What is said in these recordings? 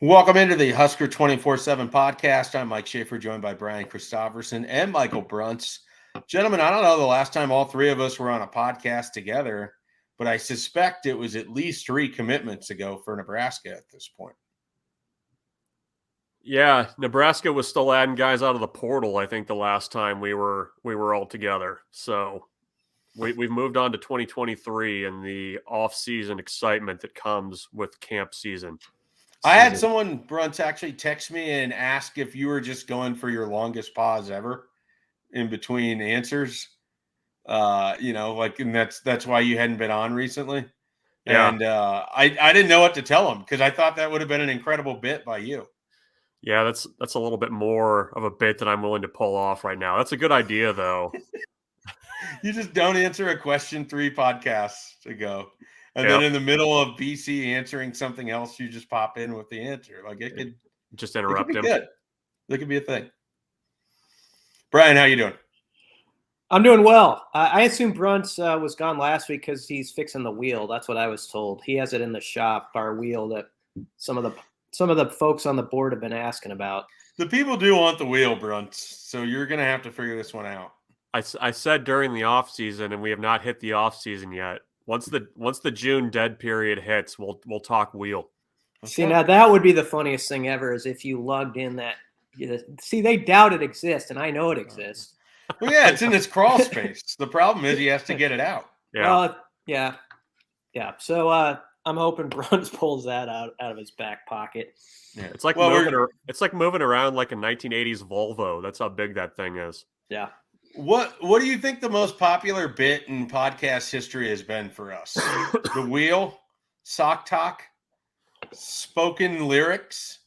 Welcome into the Husker247 Podcast. I'm Mike Schaefer, joined by Brian Christopherson and Michael Bruntz. Gentlemen, I don't know the last time all three of us were on a podcast together, but I suspect it was at least 3 commitments ago for Nebraska at this point. Yeah, Nebraska was still adding guys out of the portal, I think, the last time we were all together. So we've moved on to 2023 and the off-season excitement that comes with camp season. I had someone, Bruntz, actually text me and ask if you were just going for your longest pause ever in between answers. And that's why you hadn't been on recently. Yeah. And I didn't know what to tell him because I thought that would have been an incredible bit by you. Yeah, that's a little bit more of a bit than I'm willing to pull off right now. That's a good idea, though. You just don't answer a question 3 podcasts ago. And then in the middle of BC answering something else, you just pop in with the answer. Like it could just interrupt him. Good. That could be a thing. Brian, how you doing? I'm doing well. I assume Bruntz was gone last week because he's fixing the wheel. That's what I was told. He has it in the shop, our wheel that some of the folks on the board have been asking about. The people do want the wheel, Bruntz, so you're going to have to figure this one out. I said during the off season, and we have not hit the off season yet. Once the June dead period hits, we'll talk wheel. Okay. See, now that would be the funniest thing ever, is if you lugged in that. See, they doubt it exists, and I know it exists. Well, yeah, it's in its crawl space. The problem is he has to get it out. Yeah. Well, yeah. So I'm hoping Bruntz pulls that out of his back pocket. Yeah, it's like moving around like a 1980s Volvo. That's how big that thing is. Yeah. What do you think the most popular bit in podcast history has been for us? The wheel, sock talk, spoken lyrics.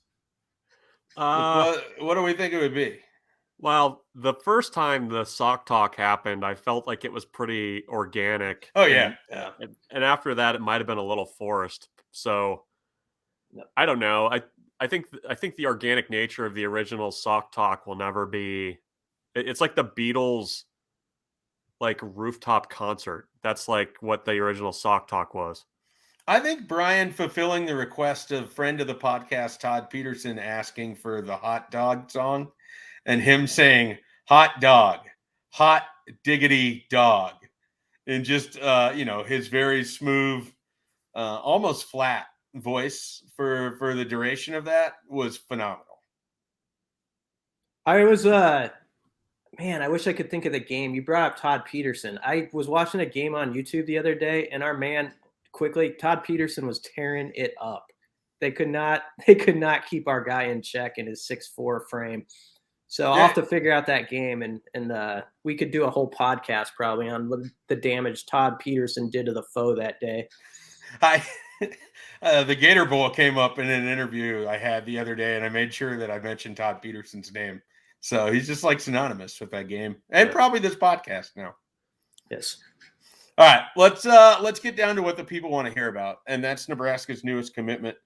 What do we think it would be? Well, the first time the sock talk happened, I felt like it was pretty organic. Oh yeah, and after that, it might have been a little forced. So I don't know. I think the organic nature of the original sock talk will never be. It's like the Beatles, like rooftop concert. That's like what the original sock talk was. I think Brian fulfilling the request of friend of the podcast, Todd Peterson, asking for the hot dog song and him saying hot dog, hot diggity dog. And just, his very smooth, almost flat voice for the duration of that was phenomenal. I was, man, I wish I could think of the game. You brought up Todd Peterson. I was watching a game on YouTube the other day, and our man, Todd Peterson was tearing it up. They could not keep our guy in check in his 6'4" frame. So I'll have to figure out that game, and we could do a whole podcast probably on the damage Todd Peterson did to the foe that day. The Gator Bowl came up in an interview I had the other day, and I made sure that I mentioned Todd Peterson's name. So he's just like synonymous with that game and probably this podcast now. Yes. All right, let's get down to what the people want to hear about, and that's Nebraska's newest commitment.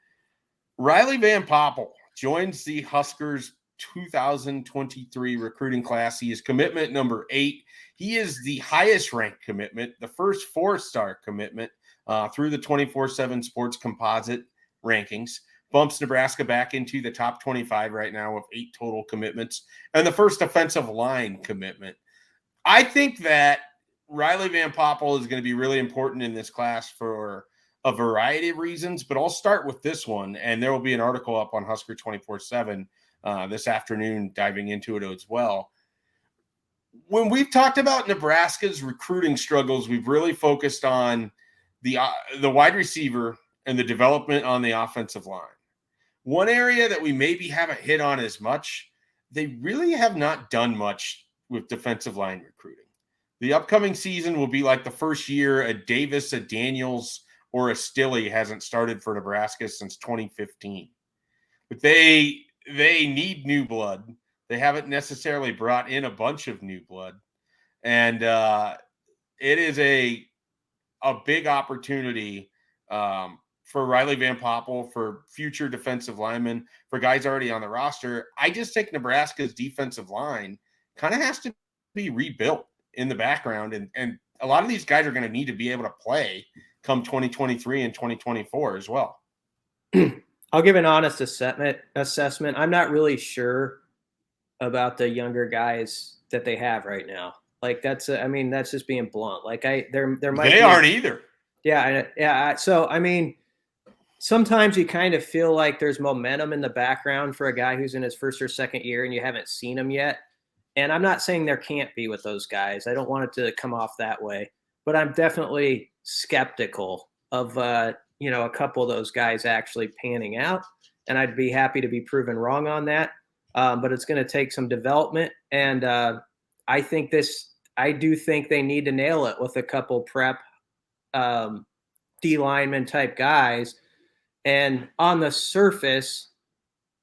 Riley Van Poppel joins the Huskers 2023 recruiting class. He is commitment number 8. He is the highest ranked commitment, the first 4-star commitment through the 24/7 Sports Composite rankings. Bumps Nebraska back into the top 25 right now with 8 total commitments, and the first offensive line commitment. I think that Riley Van Poppel is going to be really important in this class for a variety of reasons, but I'll start with this one, and there will be an article up on Husker247 this afternoon diving into it as well. When we've talked about Nebraska's recruiting struggles, we've really focused on the wide receiver and the development on the offensive line. One area that we maybe haven't hit on as much, they really have not done much with defensive line recruiting. The upcoming season will be like the first year a Davis, a Daniels, or a Stilley hasn't started for Nebraska since 2015. But they need new blood. They haven't necessarily brought in a bunch of new blood. And it is a big opportunity for Riley Van Poppel, for future defensive linemen, for guys already on the roster. I just think Nebraska's defensive line kind of has to be rebuilt in the background. And a lot of these guys are going to need to be able to play come 2023 and 2024 as well. I'll give an honest assessment. I'm not really sure about the younger guys that they have right now. Like that's just being blunt. Like there might they aren't either. Yeah. So I mean, sometimes you kind of feel like there's momentum in the background for a guy who's in his first or second year and you haven't seen him yet. And I'm not saying there can't be with those guys. I don't want it to come off that way, but I'm definitely skeptical of a couple of those guys actually panning out. And I'd be happy to be proven wrong on that. But it's going to take some development. And I do think they need to nail it with a couple prep D lineman type guys. And on the surface,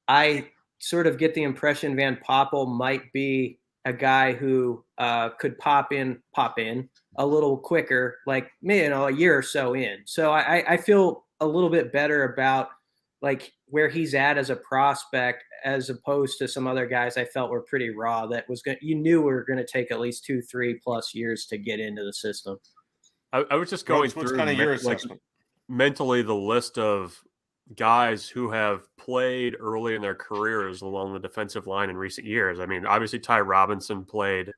I sort of get the impression Van Poppel might be a guy who could pop in a little quicker, like a year or so in. So I feel a little bit better about like where he's at as a prospect, as opposed to some other guys I felt were pretty raw. That you knew were going to take at least 2-3+ years to get into the system. I was just going through kind of your assessment? Mentally the list of guys who have played early in their careers along the defensive line in recent years. I mean, obviously Ty Robinson played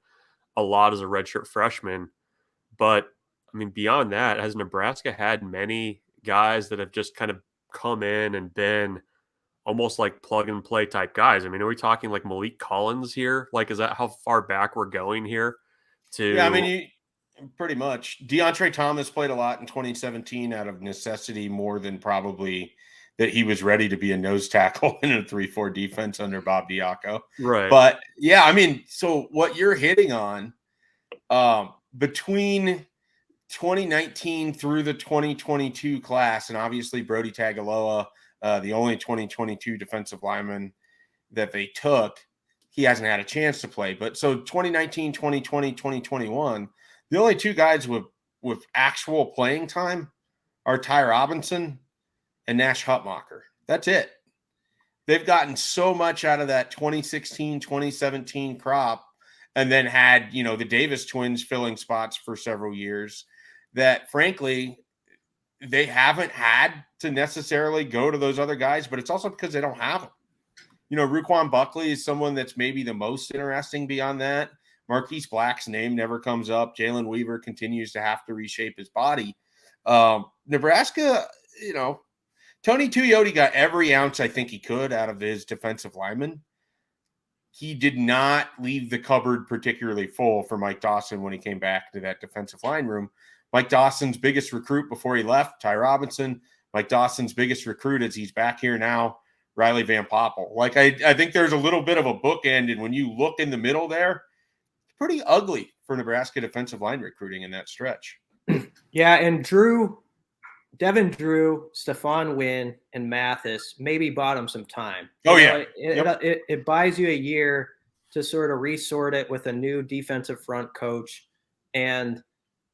a lot as a redshirt freshman, but I mean, beyond that, has Nebraska had many guys that have just kind of come in and been almost like plug and play type guys? I mean, are we talking like Malik Collins here? Like, is that how far back we're going here? Yeah, I mean, pretty much. DeAndre Thomas played a lot in 2017 out of necessity more than probably that he was ready to be a nose tackle in a 3-4 defense under Bob Diaco. Right. But yeah, I mean, so what you're hitting on between 2019 through the 2022 class, and obviously Brody Tagaloa, the only 2022 defensive lineman that they took, he hasn't had a chance to play. But so 2019, 2020, 2021, the only two guys with actual playing time are Ty Robinson and Nash Hutmacher. That's it. They've gotten so much out of that 2016, 2017 crop, and then had, the Davis twins filling spots for several years, that frankly, they haven't had to necessarily go to those other guys, but it's also because they don't have them. Ruquan Buckley is someone that's maybe the most interesting beyond that. Marquise Black's name never comes up. Jalen Weaver continues to have to reshape his body. Nebraska, Tony Tuioti got every ounce I think he could out of his defensive lineman. He did not leave the cupboard particularly full for Mike Dawson when he came back to that defensive line room. Mike Dawson's biggest recruit before he left, Ty Robinson. Mike Dawson's biggest recruit as he's back here now, Riley Van Poppel. Like, I think there's a little bit of a bookend, and when you look in the middle there, it's pretty ugly for Nebraska defensive line recruiting in that stretch. Yeah, and Devin Drew, Stephon Wynn, and Mathis maybe bought him some time. It buys you a year to sort of resort it with a new defensive front coach, and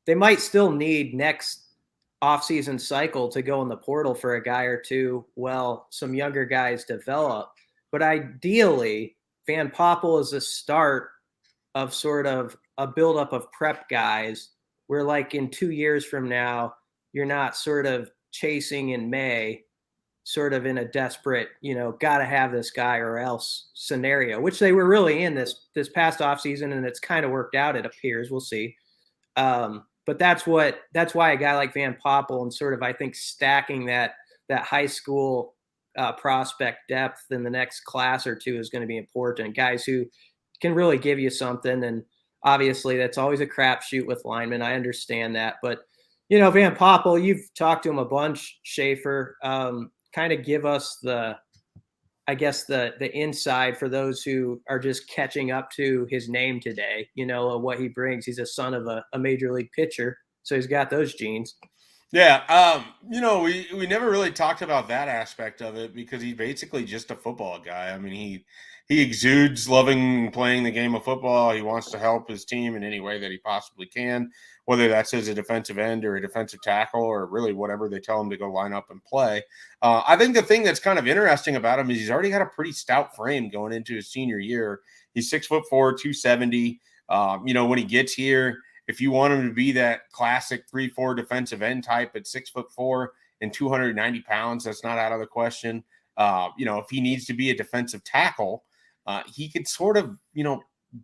they might still need next offseason cycle to go in the portal for a guy or two while some younger guys develop. But ideally, Van Poppel is the start of sort of a buildup of prep guys where, like, in 2 years from now, you're not sort of chasing in May, sort of in a desperate, got to have this guy or else scenario, which they were really in this past offseason, and it's kind of worked out, it appears. We'll see. But that's why a guy like Van Poppel and sort of, I think, stacking that high school prospect depth in the next class or two is going to be important. Guys who can really give you something. And obviously that's always a crapshoot with linemen. I understand that, but Van Poppel, you've talked to him a bunch, Schaefer. Kind of give us the inside for those who are just catching up to his name today, what he brings. He's a son of a major league pitcher, so he's got those genes. Yeah. We never really talked about that aspect of it because he's basically just a football guy. I mean, he exudes loving playing the game of football. He wants to help his team in any way that he possibly can, whether that's as a defensive end or a defensive tackle or really whatever they tell him to go line up and play. I think the thing that's kind of interesting about him is he's already got a pretty stout frame going into his senior year. He's 6'4", 270. When he gets here, if you want him to be that classic 3-4 defensive end type at 6'4" and 290 pounds, that's not out of the question. If he needs to be a defensive tackle, he could sort of,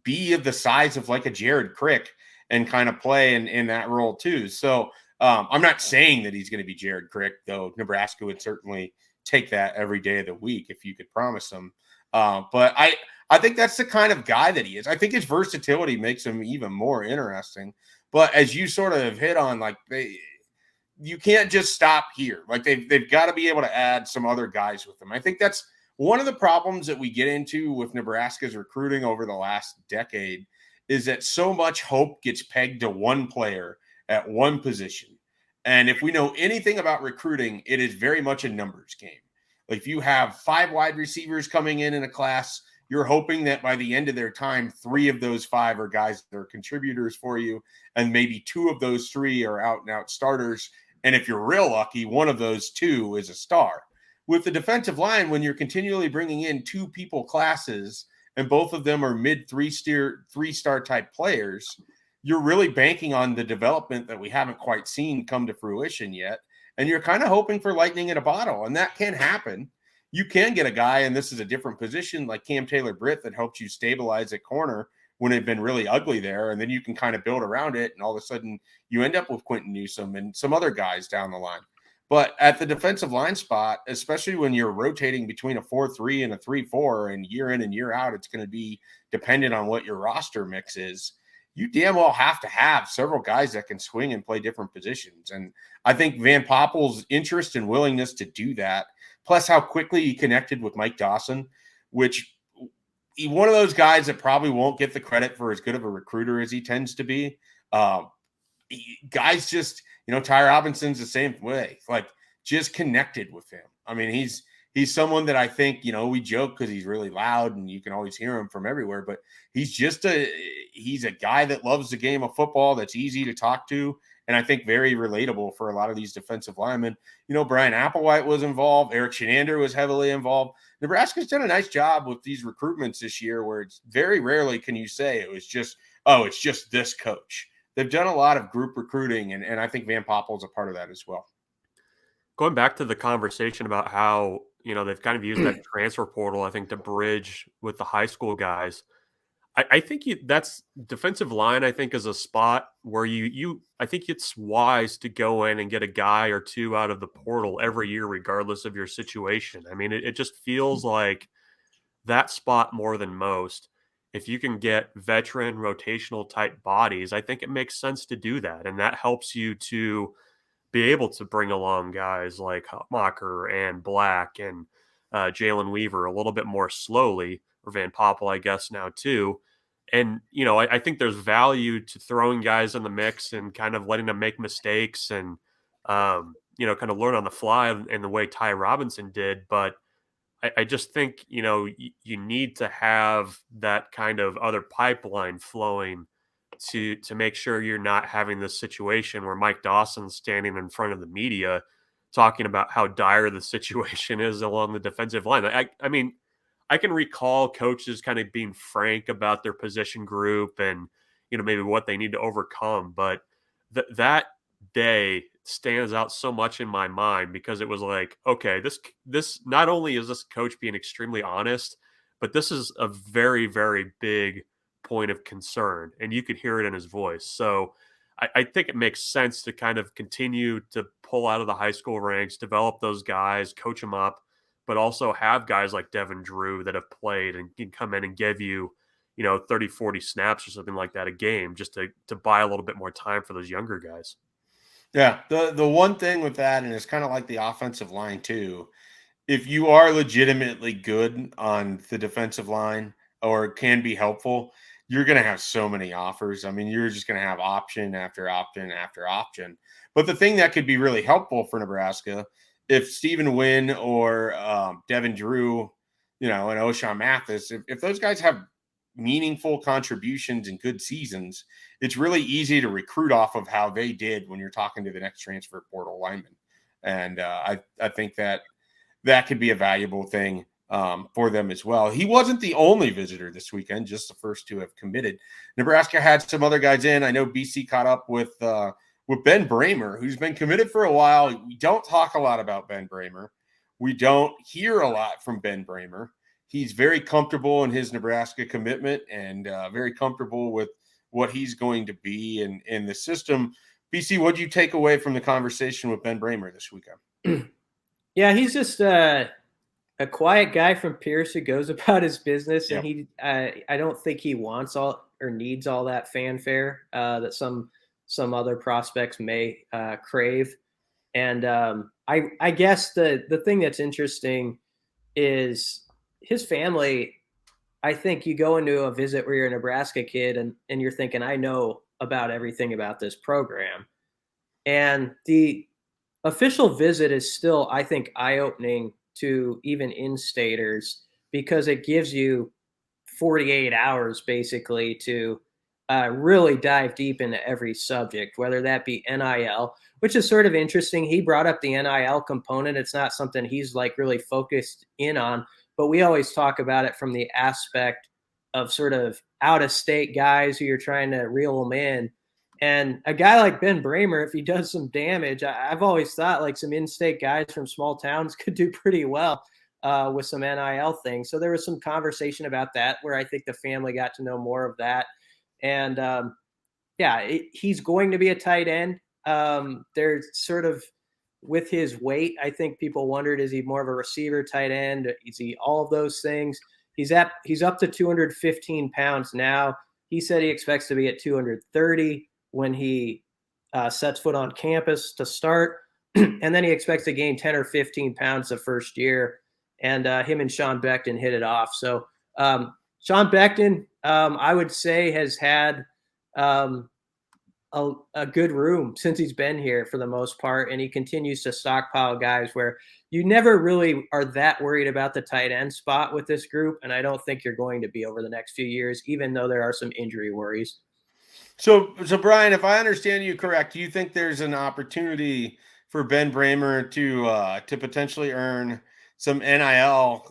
be of the size of like a Jared Crick and kind of play in that role too. So I'm not saying that he's going to be Jared Crick, though Nebraska would certainly take that every day of the week if you could promise him. But I think that's the kind of guy that he is. I think his versatility makes him even more interesting. But as you sort of hit on, like you can't just stop here. Like they've got to be able to add some other guys with them. I think that's one of the problems that we get into with Nebraska's recruiting over the last decade is that so much hope gets pegged to one player at one position. And if we know anything about recruiting, it is very much a numbers game. Like if you have 5 wide receivers coming in a class, you're hoping that by the end of their time, 3 of those 5 are guys that are contributors for you, and maybe 2 of those 3 are out and out starters. And if you're real lucky, 1 of those 2 is a star. With the defensive line, when you're continually bringing in 2 people classes and both of them are mid 3-star type players, you're really banking on the development that we haven't quite seen come to fruition yet. And you're kind of hoping for lightning in a bottle, and that can happen. You can get a guy, and this is a different position, like Cam Taylor-Britt, that helps you stabilize at corner when it had been really ugly there, and then you can kind of build around it, and all of a sudden you end up with Quentin Newsome and some other guys down the line. But at the defensive line spot, especially when you're rotating between a 4-3 and a 3-4, and year in and year out, it's going to be dependent on what your roster mix is. You damn well have to have several guys that can swing and play different positions. And I think Van Poppel's interest and willingness to do that, plus how quickly he connected with Mike Dawson, which he's one of those guys that probably won't get the credit for as good of a recruiter as he tends to be. Guys just, Ty Robinson's the same way, like just connected with him. I mean, he's someone that I think, we joke because he's really loud and you can always hear him from everywhere, but he's a guy that loves the game of football, that's easy to talk to, and I think very relatable for a lot of these defensive linemen. Brian Applewhite was involved. Eric Shenander was heavily involved. Nebraska's done a nice job with these recruitments this year where it's very rarely can you say it was just, it's just this coach. They've done a lot of group recruiting, and I think Van Poppel is a part of that as well. Going back to the conversation about how, they've kind of used that transfer portal, I think, to bridge with the high school guys. I think that's defensive line, I think, is a spot where I think it's wise to go in and get a guy or 2 out of the portal every year, regardless of your situation. I mean, it just feels like that spot more than most. If you can get veteran rotational type bodies, I think it makes sense to do that. And that helps you to be able to bring along guys like Hutmacher and Black and Jalen Weaver a little bit more slowly, or Van Poppel, I guess, now too. And, I think there's value to throwing guys in the mix and kind of letting them make mistakes and, kind of learn on the fly in the way Ty Robinson did. But I just think, you need to have that kind of other pipeline flowing to make sure you're not having this situation where Mike Dawson's standing in front of the media talking about how dire the situation is along the defensive line. I mean, I can recall coaches kind of being frank about their position group and, maybe what they need to overcome. But that day stands out so much in my mind because it was like, okay, this not only is this coach being extremely honest, but this is a very, very big point of concern, and you could hear it in his voice. So I think it makes sense to kind of continue to pull out of the high school ranks, develop those guys, coach them up, but also have guys like Devin Drew that have played and can come in and give you, 30, 40 snaps or something like that a game, just to buy a little bit more time for those younger guys. Yeah, the one thing with that, and it's kind of like the offensive line too, if you are legitimately good on the defensive line or can be helpful, you're going to have so many offers. I mean, you're just going to have option after option after option. But the thing that could be really helpful for Nebraska, if Stephen Wynn or Devin Drew, and O'Shawn Mathis, if those guys have meaningful contributions and good seasons, it's really easy to recruit off of how they did when you're talking to the next transfer portal lineman. And I think that could be a valuable thing for them as well. He wasn't the only visitor this weekend, just the first 2 have committed. Nebraska had some other guys in. I know BC caught up with Ben Bramer, who's been committed for a while. We don't talk a lot about Ben Bramer. we don't hear a lot from Ben Bramer. He's very comfortable in his Nebraska commitment and very comfortable with what he's going to be in the system. BC, what do you take away from the conversation with Ben Bramer this weekend? Yeah, he's just a quiet guy from Pierce who goes about his business, and he I don't think he wants all or needs all that fanfare that some other prospects may crave. And I guess the thing that's interesting is his family. I think you go into a visit where you're a Nebraska kid and you're thinking, I know about everything about this program. And the official visit is still, I think, eye-opening to even in-staters because it gives you 48 hours basically to really dive deep into every subject, whether that be NIL, which is sort of interesting. He brought up the NIL component. It's not something he's like really focused in on, but we always talk about it from the aspect of sort of out-of-state guys who you're trying to reel them in. And a guy like Ben Bramer, if he does some damage, I've always thought like some in-state guys from small towns could do pretty well with some NIL things. So there was some conversation about that where I think the family got to know more of that. And he's going to be a tight end. There's sort of with his weight, I think people wondered, is he more of a receiver, tight end? Is he all of those things? He's up to 215 pounds now. He said he expects to be at 230 when he sets foot on campus to start. And then he expects to gain 10 or 15 pounds the first year. And him and Sean Beckton hit it off. So Sean Beckton, I would say, has had a good room since he's been here for the most part. And he continues to stockpile guys where you never really are that worried about the tight end spot with this group. And I don't think you're going to be over the next few years, even though there are some injury worries. So Brian, if I understand you correct, do you think there's an opportunity for Ben Bramer to potentially earn some NIL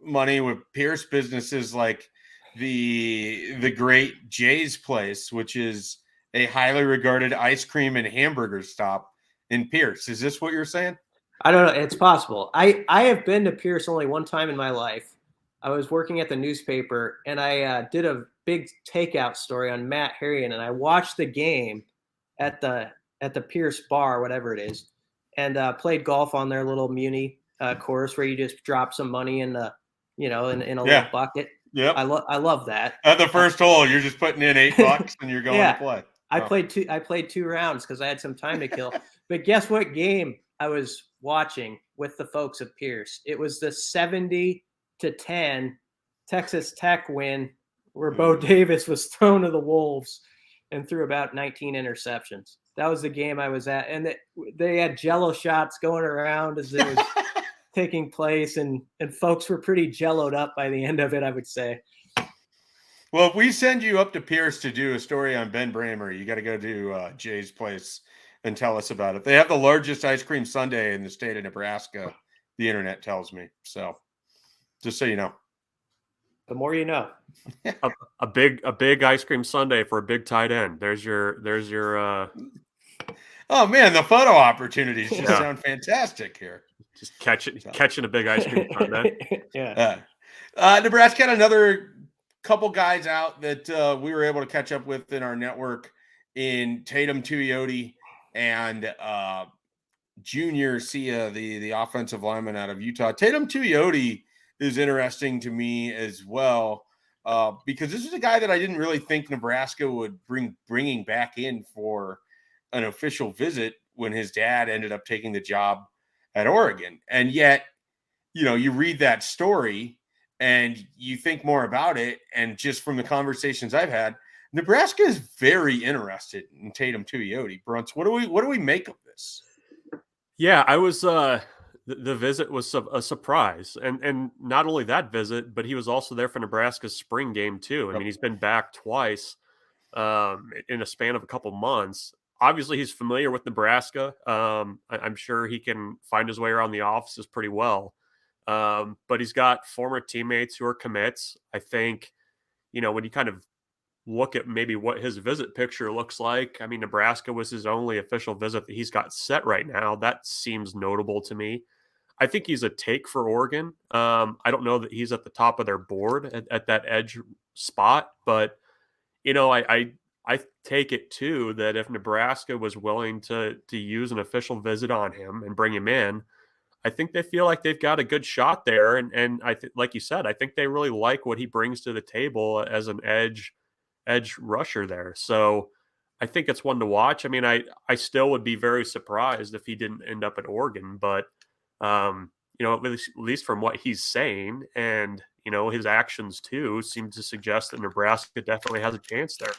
money with Pierce businesses like the great Jay's Place, which is a highly regarded ice cream and hamburger stop in Pierce? Is this what you're saying? I don't know. It's possible. I have been to Pierce only one time in my life. I was working at the newspaper, and I did a big takeout story on Matt Harrion, and I watched the game at the Pierce bar, whatever it is, and played golf on their little Muni course where you just drop some money in the, in a little bucket. Yeah, I love that. At the first hole, you're just putting in $8 and you're going to play. I played two rounds because I had some time to kill. But guess what game I was watching with the folks at Pierce? It was the 70-10 Texas Tech win where Bo Davis was thrown to the wolves and threw about 19 interceptions. That was the game I was at. And they had Jello shots going around as it was taking place. And folks were pretty jelloed up by the end of it, I would say. Well, if we send you up to Pierce to do a story on Ben Bramer, you got to go to Jay's Place and tell us about it. They have the largest ice cream sundae in the state of Nebraska, the internet tells me. So just so you know. The more you know. a big ice cream sundae for a big tight end. There's your Oh man, the photo opportunities just sound fantastic here. Just catching a big ice cream sundae. Yeah. Nebraska had another couple guys out that we were able to catch up with in our network in Tatum Tuioti and Junior Sia, the offensive lineman out of Utah. Tatum Tuioti is interesting to me as well because this is a guy that I didn't really think Nebraska would bringing back in for an official visit when his dad ended up taking the job at Oregon. And yet, you read that story and you think more about it. And just from the conversations I've had, Nebraska is very interested in Tatum Tuioti. Bruntz, what do we make of this? Yeah, I was the visit was a surprise. And not only that visit, but he was also there for Nebraska's spring game too. I mean, he's been back twice in a span of a couple months. Obviously, he's familiar with Nebraska. I'm sure he can find his way around the offices pretty well. But he's got former teammates who are commits. I think, when you kind of look at maybe what his visit picture looks like, I mean, Nebraska was his only official visit that he's got set right now. That seems notable to me. I think he's a take for Oregon. I don't know that he's at the top of their board at that edge spot, but I take it too that if Nebraska was willing to use an official visit on him and bring him in, I think they feel like they've got a good shot there. And like you said, I think they really like what he brings to the table as an edge rusher there. So I think it's one to watch. I mean, I still would be very surprised if he didn't end up at Oregon, but at least from what he's saying and his actions too seem to suggest that Nebraska definitely has a chance there.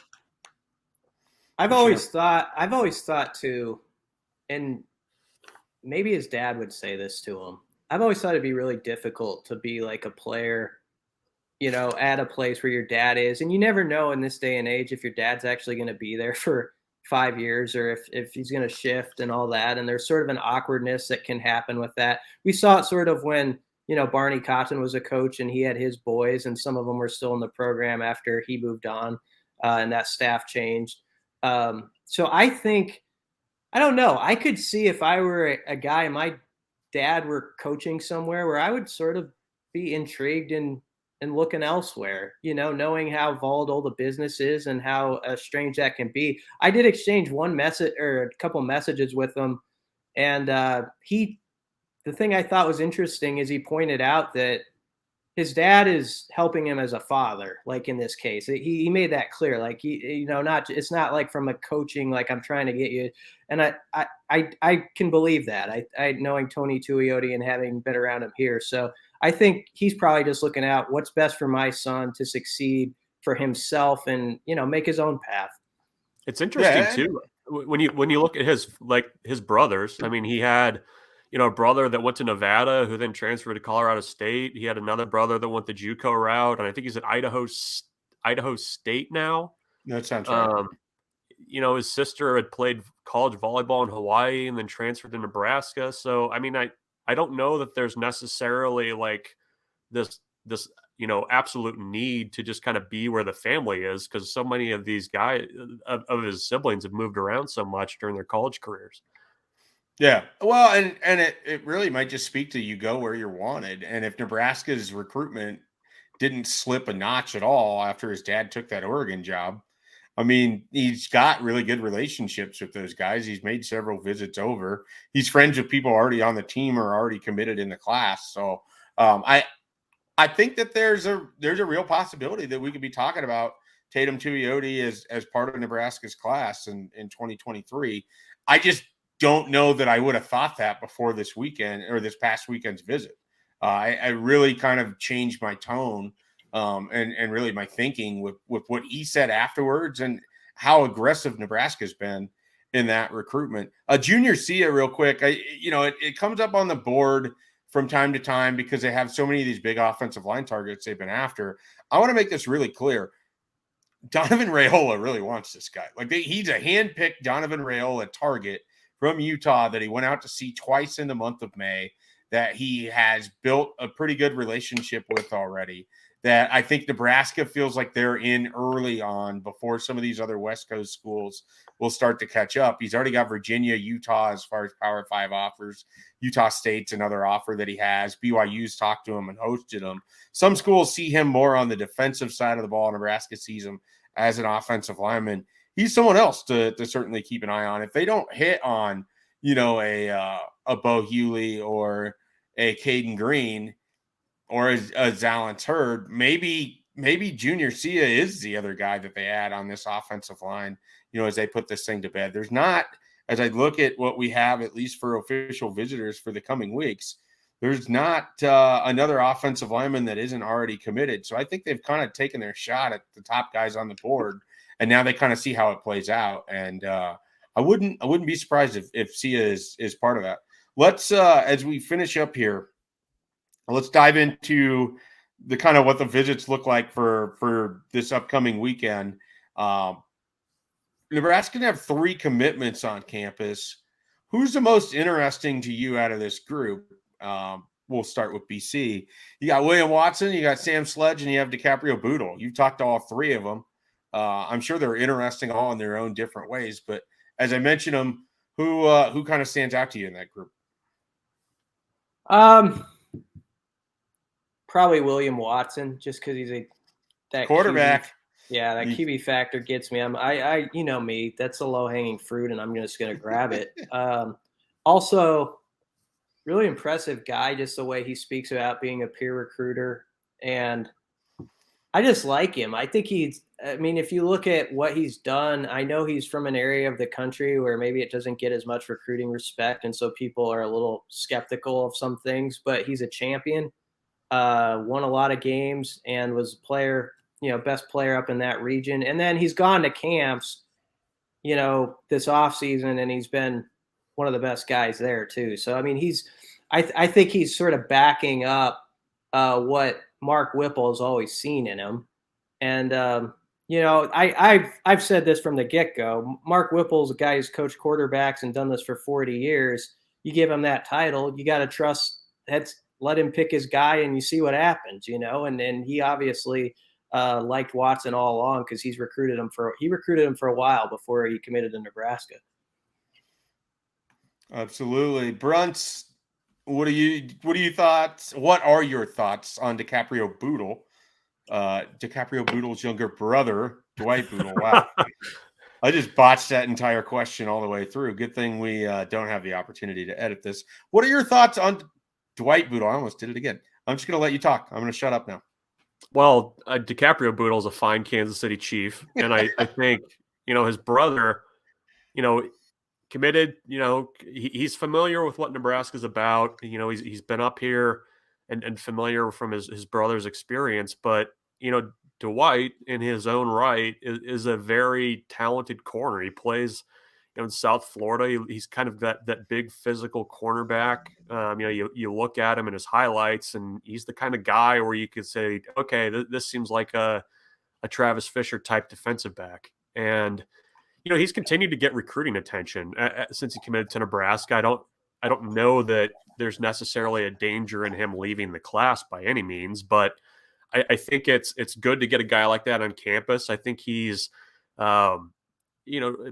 I've always thought too, and maybe his dad would say this to him. I've always thought it'd be really difficult to be like a player, at a place where your dad is. And you never know in this day and age if your dad's actually going to be there for 5 years or if he's going to shift and all that. And there's sort of an awkwardness that can happen with that. We saw it sort of when, Barney Cotton was a coach and he had his boys and some of them were still in the program after he moved on and that staff changed. So I think, I don't know. I could see if I were a guy, my dad were coaching somewhere where I would sort of be intrigued and looking elsewhere, knowing how volatile the business is and how strange that can be. I did exchange one message or a couple messages with him. And the thing I thought was interesting is he pointed out that his dad is helping him as a father, like in this case. He made that clear. Like, it's not like from a coaching, like I'm trying to get you. And I can believe that. I knowing Tony Tuioti and having been around him here. So I think he's probably just looking out what's best for my son to succeed for himself and, make his own path. It's interesting too. When you look at his brothers, I mean, he had, a brother that went to Nevada who then transferred to Colorado State. He had another brother that went the JUCO route, and I think he's at Idaho State now. That sounds right. His sister had played college volleyball in Hawaii and then transferred to Nebraska. So, I mean, I don't know that there's necessarily like this absolute need to just kind of be where the family is because so many of these guys of his siblings have moved around so much during their college careers. Yeah. Well, and it really might just speak to you go where you're wanted. And if Nebraska's recruitment didn't slip a notch at all after his dad took that Oregon job, I mean, he's got really good relationships with those guys. He's made several visits over. He's friends with people already on the team or already committed in the class. So I think that there's a real possibility that we could be talking about Tatum Tuioti as part of Nebraska's class in 2023. I just don't know that I would have thought that before this weekend or this past weekend's visit. I really kind of changed my tone and really my thinking with what he said afterwards and how aggressive Nebraska's been in that recruitment. Junior Sia, real quick, it comes up on the board from time to time because they have so many of these big offensive line targets they've been after. I want to make this really clear. Donovan Raiola really wants this guy. Like he's a hand-picked Donovan Raiola target from Utah that he went out to see twice in the month of May, that he has built a pretty good relationship with already, that I think Nebraska feels like they're in early on before some of these other West Coast schools will start to catch up. He's already got Virginia, Utah as far as Power 5 offers. Utah State's another offer that he has. BYU's talked to him and hosted him. Some schools see him more on the defensive side of the ball. Nebraska sees him as an offensive lineman. He's someone else to certainly keep an eye on. If they don't hit on, a Bo Hewley or a Caden Green or a Zalance Hurd, maybe Junior Sia is the other guy that they add on this offensive line, as they put this thing to bed. There's not, as I look at what we have, at least for official visitors for the coming weeks, there's not another offensive lineman that isn't already committed. So I think they've kind of taken their shot at the top guys on the board. And now they kind of see how it plays out. And I wouldn't be surprised if Sia is part of that. Let's, as we finish up here, let's dive into the kind of what the visits look like for this upcoming weekend. Nebraska can have 3 commitments on campus. Who's the most interesting to you out of this group? We'll start with BC. You got William Watson, you got Sam Sledge, and you have DiCaprio Boodle. You've talked to all 3 of them. I'm sure they're interesting all in their own different ways, but as I mentioned them, who kind of stands out to you in that group? Probably William Watson, just because he's that quarterback. QB, yeah, that QB factor gets me. I you know me, that's a low hanging fruit, and I'm just gonna grab it. Also, really impressive guy, just the way he speaks about being a peer recruiter, and I just like him. I think if you look at what he's done, I know he's from an area of the country where maybe it doesn't get as much recruiting respect, and so people are a little skeptical of some things, but he's a champion. Won a lot of games and was a player, best player up in that region. And then he's gone to camps, this offseason, and he's been one of the best guys there too. So, I think he's sort of backing up what Mark Whipple has always seen in him. And, I've said this from the get-go. Mark Whipple's a guy who's coached quarterbacks and done this for 40 years. You give him that title, you got to trust let him pick his guy and you see what happens, and he obviously liked Watson all along because he recruited him for a while before he committed to Nebraska. Absolutely. Bruntz, what are your thoughts on DiCaprio Boodle? DiCaprio Boodle's younger brother, Dwight Boodle. Wow. I just botched that entire question all the way through. Good thing we don't have the opportunity to edit this. What are your thoughts on Dwight Boodle? I almost did it again. I'm just going to let you talk. I'm going to shut up now. Well, DiCaprio Boodle is a fine Kansas City Chief. And I think, his brother, committed, he's familiar with what Nebraska's about. He's been up here and familiar from his brother's experience. But, Dwight, in his own right, is a very talented corner. He plays in South Florida. He's kind of that big physical cornerback. You look at him in his highlights, and he's the kind of guy where you could say, okay, this seems like a Travis Fisher type defensive back. And, he's continued to get recruiting attention since he committed to Nebraska. I don't know that there's necessarily a danger in him leaving the class by any means, but I think it's good to get a guy like that on campus. I think he's,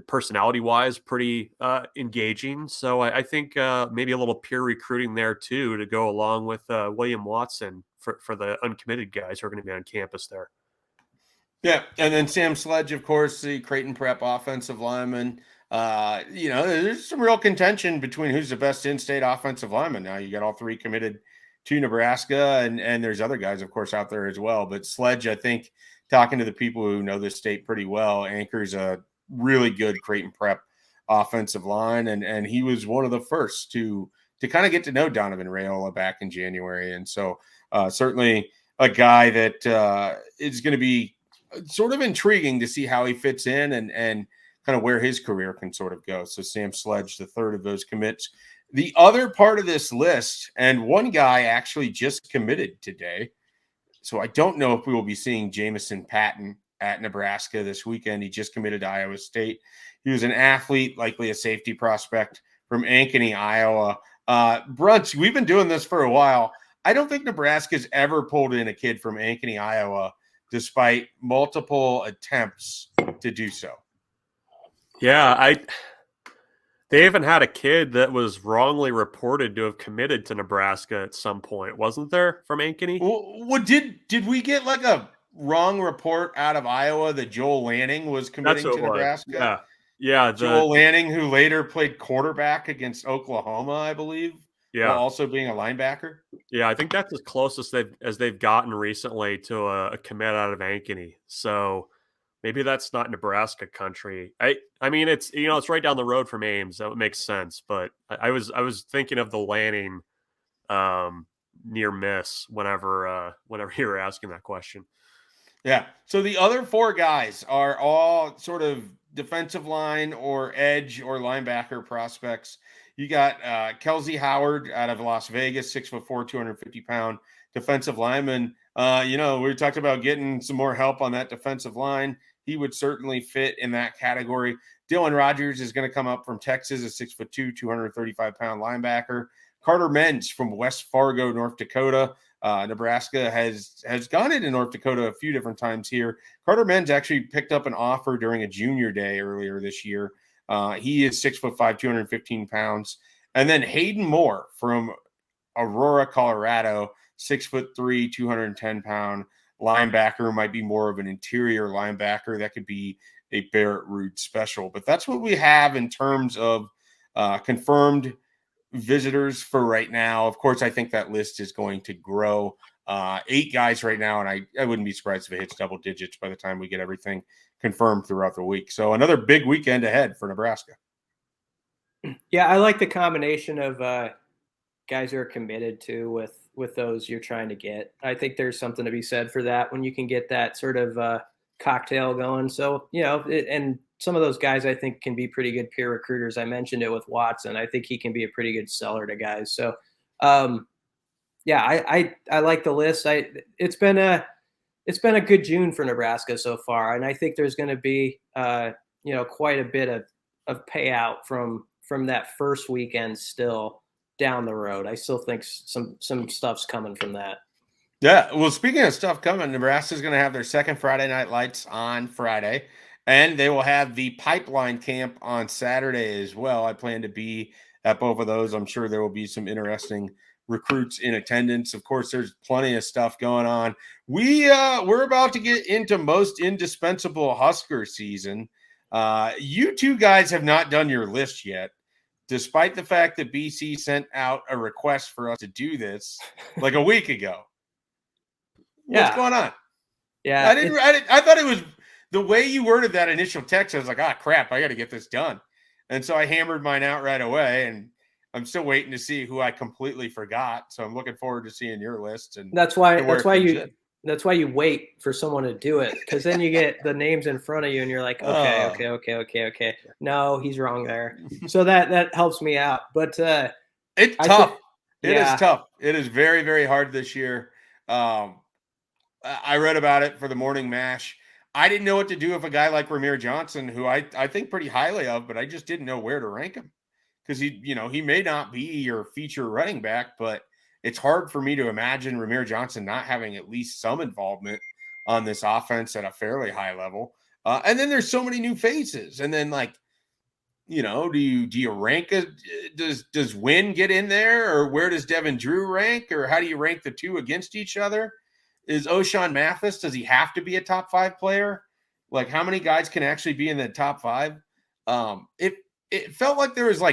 personality-wise, pretty engaging. So I think maybe a little peer recruiting there too to go along with William Watson for the uncommitted guys who are going to be on campus there. Yeah, and then Sam Sledge, of course, the Creighton Prep offensive lineman. There's some real contention between who's the best in-state offensive lineman. Now you got all three committed to Nebraska, and there's other guys, of course, out there as well. But Sledge, I think, talking to the people who know this state pretty well, anchors a really good Creighton Prep offensive line, and he was one of the first to kind of get to know Donovan Raiola back in January. And so certainly a guy that is going to be sort of intriguing to see how he fits in and kind of where his career can sort of go. So Sam Sledge, the third of those commits. The other part of this list, and one guy actually just committed today, so I don't know if we will be seeing Jamison Patton at Nebraska this weekend. He just committed to Iowa State. He was an athlete, likely a safety prospect from Ankeny, Iowa. Bruntz, we've been doing this for a while. I don't think Nebraska's ever pulled in a kid from Ankeny, Iowa, despite multiple attempts to do so. Yeah, they even had a kid that was wrongly reported to have committed to Nebraska at some point, wasn't there, from Ankeny? Well, did we get like a wrong report out of Iowa that Joel Lanning was committing to Nebraska? Yeah. Joel Lanning, who later played quarterback against Oklahoma, I believe. Yeah. While also being a linebacker. Yeah, I think that's as close as they've gotten recently to a commit out of Ankeny. So maybe that's not Nebraska country. I mean, it's it's right down the road from Ames. That makes sense. But I was thinking of the Lanning near miss whenever you were asking that question. Yeah. So the other four guys are all sort of defensive line or edge or linebacker prospects. You got Kelsey Howard out of Las Vegas, 6'4", 250-pound defensive lineman. We talked about getting some more help on that defensive line. He would certainly fit in that category. Dylan Rogers is going to come up from Texas, a 6'2", 235-pound linebacker. Carter Menz from West Fargo, North Dakota. Nebraska has gone into North Dakota a few different times here. Carter Menz actually picked up an offer during a junior day earlier this year. He is 6'5", 215 pounds. And then Hayden Moore from Aurora, Colorado, 6'3", 210-pound linebacker, might be more of an interior linebacker. That could be a Barrett Ruud special. But that's what we have in terms of confirmed visitors for right now. Of course, I think that list is going to grow. 8 guys right now, and I wouldn't be surprised if it hits double digits by the time we get everything confirmed throughout the week. So another big weekend ahead for Nebraska. Yeah, I like the combination of guys who are committed to with those you're trying to get. I think there's something to be said for that when you can get that sort of cocktail going. So, and some of those guys I think can be pretty good peer recruiters. I mentioned it with Watson. I think he can be a pretty good seller to guys. So, yeah, I like the list. It's been a good June for Nebraska so far, and I think there's going to be quite a bit of payout from that first weekend still down the road. I still think some stuff's coming from that. Yeah, well, speaking of stuff coming, Nebraska's going to have their second Friday Night Lights on Friday, and they will have the Pipeline Camp on Saturday as well. I plan to be at both of those. I'm sure there will be some interesting recruits in attendance. Of course, there's plenty of stuff going on. We're about to get into most indispensable Husker season. You two guys have not done your list yet, despite the fact that BC sent out a request for us to do this like a week ago. What's going on? Yeah, I thought it was the way you worded that initial text. I was like, crap, I got to get this done. And so I hammered mine out right away, and I'm still waiting to see who I completely forgot. So I'm looking forward to seeing your list. And that's why you wait for someone to do it, because then you get the names in front of you and you're like, okay. No, he's wrong there. So that helps me out. But it's tough. It is tough. It is very, very hard this year. I read about it for the morning mash. I didn't know what to do with a guy like Rameer Johnson, who I think pretty highly of, but I just didn't know where to rank him. Because he may not be your feature running back, but it's hard for me to imagine Rameer Johnson not having at least some involvement on this offense at a fairly high level. And then there's so many new faces. And then do you rank does Wynn get in there, or where does Devin Drew rank, or how do you rank the two against each other? Is O'Shawn Mathis, does he have to be a top 5 player? Like, how many guys can actually be in the top 5? It felt like there was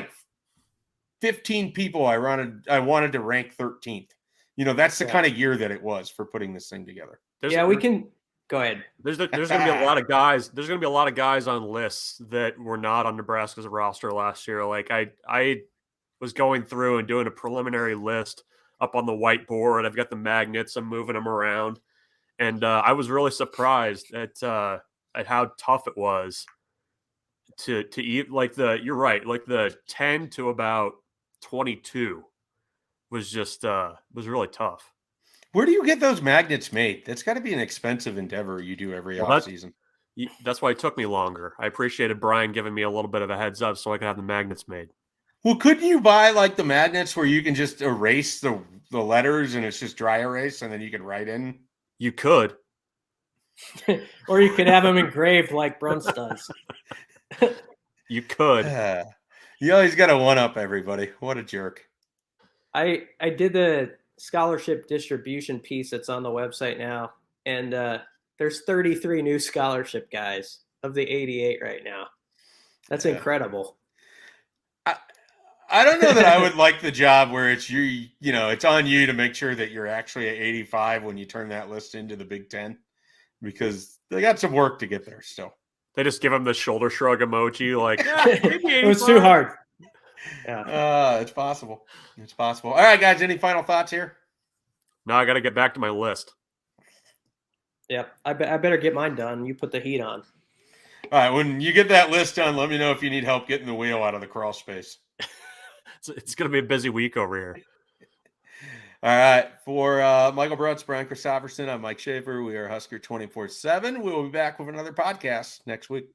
15 people I wanted to rank 13th. That's the kind of year that it was for putting this thing together. We can go ahead. There's going to be a lot of guys. There's going to be a lot of guys on lists that were not on Nebraska's roster last year. Like I was going through and doing a preliminary list up on the whiteboard. I've got the magnets. I'm moving them around, and I was really surprised at how tough it was to eat. You're right. Like the 10 to about 22 was just was really tough. Where do you get those magnets made? That's got to be an expensive endeavor you do every off season. That's why it took me longer. I appreciated Brian giving me a little bit of a heads up so I could have the magnets made. Well, couldn't you buy the magnets where you can just erase the letters and it's just dry erase and then you can write in? You could. Or you could have them engraved like Bruntz does. You could. You always got to one-up everybody. What a jerk. I did the scholarship distribution piece that's on the website now, and there's 33 new scholarship guys of the 88 right now. That's incredible. I don't know that I would like the job where it's it's on you to make sure that you're actually at 85 when you turn that list into the Big Ten, because they got some work to get there still. They just give him the shoulder shrug emoji, like, it was too hard. Yeah, it's possible. It's possible. All right, guys, any final thoughts here? No, I got to get back to my list. Yep, I better get mine done. You put the heat on. All right, when you get that list done, let me know if you need help getting the wheel out of the crawl space. It's going to be a busy week over here. All right, for Michael Bruntz, Brian Christopherson, I'm Mike Schaefer. We are Husker 24/7. We will be back with another podcast next week.